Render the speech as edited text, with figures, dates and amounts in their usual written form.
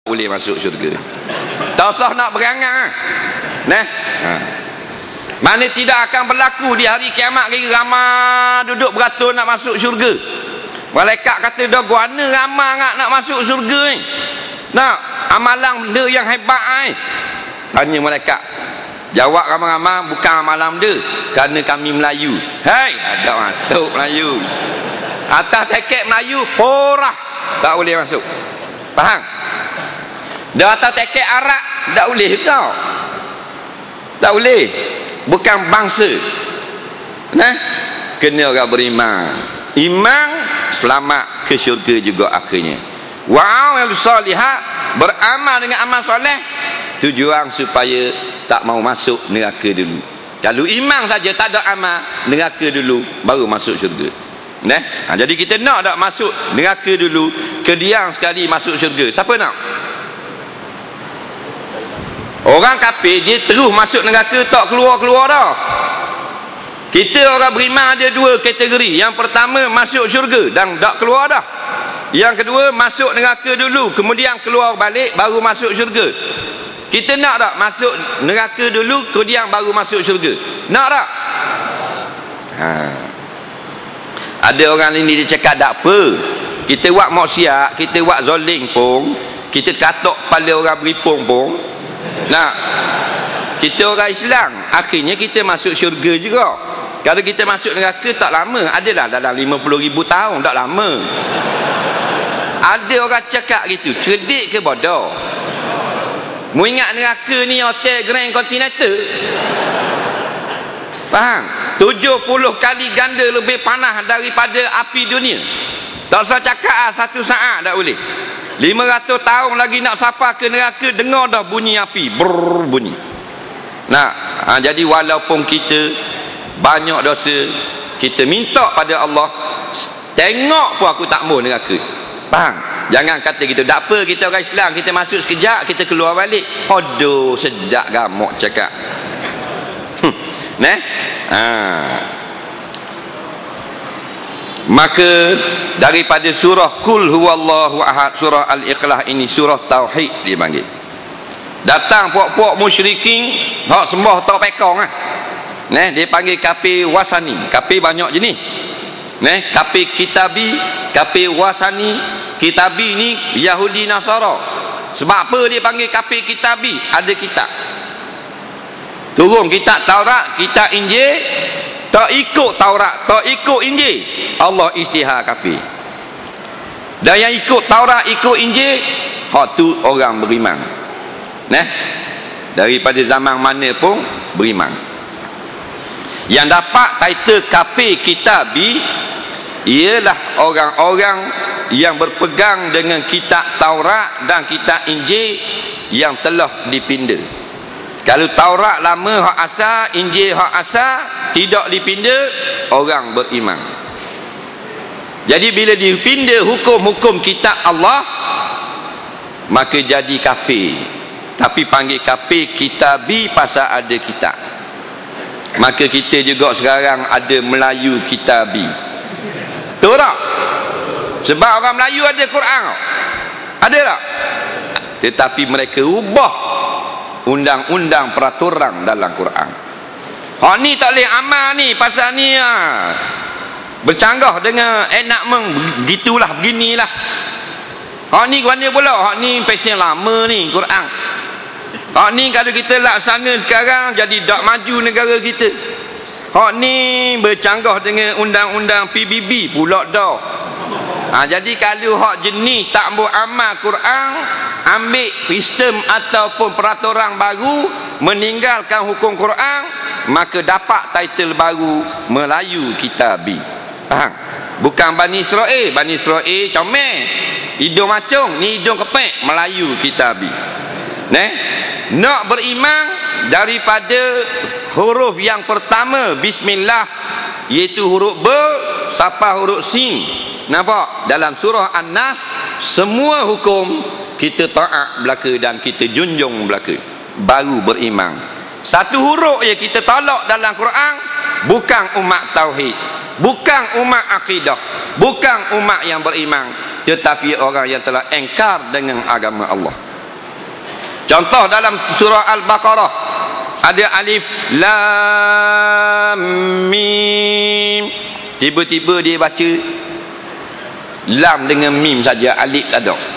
boleh masuk syurga. Tak usah nak berangan. Mana tidak akan berlaku di hari kiamat kira ramai duduk beratur nak masuk syurga. Malaikat kata dah guana ramai nak masuk syurga ni. Nak amalan benda yang hebat ni. Tanya malaikat. Jawab ramai-ramai bukan amalan benda, kerana kami Melayu. Hai, ada masuk Melayu. Atas teket Melayu porah tak boleh masuk. Faham? Dah atas teket Arab tak boleh tau. Tak boleh. Bukan bangsa. Kena orang beriman. Iman selamat ke syurga juga akhirnya. Wa'amal salihat, beramal dengan amal soleh, tujuan supaya tak mau masuk neraka dulu. Kalau iman saja tak ada amal, neraka dulu baru masuk syurga. Jadi kita nak tak masuk neraka dulu, kediang sekali masuk syurga. Siapa nak? Orang kafir dia terus masuk neraka tak keluar-keluar dah. Kita orang beriman ada dua kategori. Yang pertama masuk syurga dan tak keluar dah. Yang kedua masuk neraka dulu kemudian keluar balik baru masuk syurga. Kita nak tak masuk neraka dulu kemudian baru masuk syurga? Nak tak? Ada orang ini dia cakap tak apa. Kita buat maksiat, kita buat zalim pun, kita katok kepala orang beripung pun. Nah, kita orang Islam akhirnya kita masuk syurga juga. Kalau kita masuk neraka tak lama, adalah dalam 50,000 tahun, tak lama. Ada orang cakap gitu, cerdik ke bodoh? Mu ingat neraka ni hotel Grand Continental? Faham? 70 kali ganda lebih panas daripada api dunia. Tak usah cakap satu saat tak boleh. 500 tahun lagi nak sapa ke neraka, dengar dah bunyi api bunyi. Jadi walaupun kita banyak dosa, kita minta pada Allah, tengok pun aku tak mau neraka. Faham? Jangan kata gitu, tak apa kita orang Islam, kita masuk sekejap kita keluar balik. Aduh sedap gamuk cakap. Maka daripada surah Qul huwallahu ahad, surah Al-Ikhlas ini surah tauhid dia panggil. Datang puak-puak musyrikin hak sembah tak pekong dia panggil kafir wasani. Kafir banyak jenis. Kafir kitabi, kafir wasani. Kitabi ni Yahudi Nasara. Sebab apa dia panggil kafir kitabi? Ada kitab turun, kitab Taurat, kitab Injil, tak ikut Taurat, tak ikut Injil, Allah istihar kafir. Dan yang ikut Taurat, ikut Injil, hak tu orang beriman. Daripada zaman mana pun beriman. Yang dapat title kafir kitabi ialah orang-orang yang berpegang dengan kitab Taurat dan kitab Injil yang telah dipinda. Kalau Taurat lama hak asal, Injil hak asal, tidak dipinda, orang beriman. Jadi bila dipinda hukum-hukum kitab Allah, maka jadi kafir. Tapi panggil kafir kitabi pasal ada kitab. Maka kita juga sekarang ada Melayu kitabi. Tahu tak? Sebab orang Melayu ada Quran. Ada tak? Tetapi mereka ubah undang-undang peraturan dalam Quran. Hak ni tak boleh amal ni, pasal ni bercanggah dengan enakmen begitulah, beginilah. Hak ni mana pula? Hak ni pesen lama ni Quran. Hak ni kalau kita laksana sekarang jadi tak maju negara kita. Hak ni bercanggah dengan undang-undang PBB pula dah. Jadi kalau hak jenis tak mau amal Quran, ambil sistem ataupun peraturan baru, meninggalkan hukum Quran, maka dapat title baru Melayu kitabi. Faham? Bukan Bani Israel. Bani Israel comel, hidung macung, ni hidung kepek, Melayu kitabi. Nak beriman daripada huruf yang pertama bismillah, iaitu huruf B sampai huruf sin. Nampak? Dalam surah An-Nas semua hukum kita taat belaka dan kita junjung belaka, baru beriman. Satu huruf yang kita tolak dalam Quran, bukan umat tauhid, bukan umat akidah, bukan umat yang beriman, tetapi orang yang telah engkar dengan agama Allah. Contoh dalam surah Al-Baqarah ada alif lam mim. Tiba-tiba dia baca lam dengan mim saja, alif tak ada.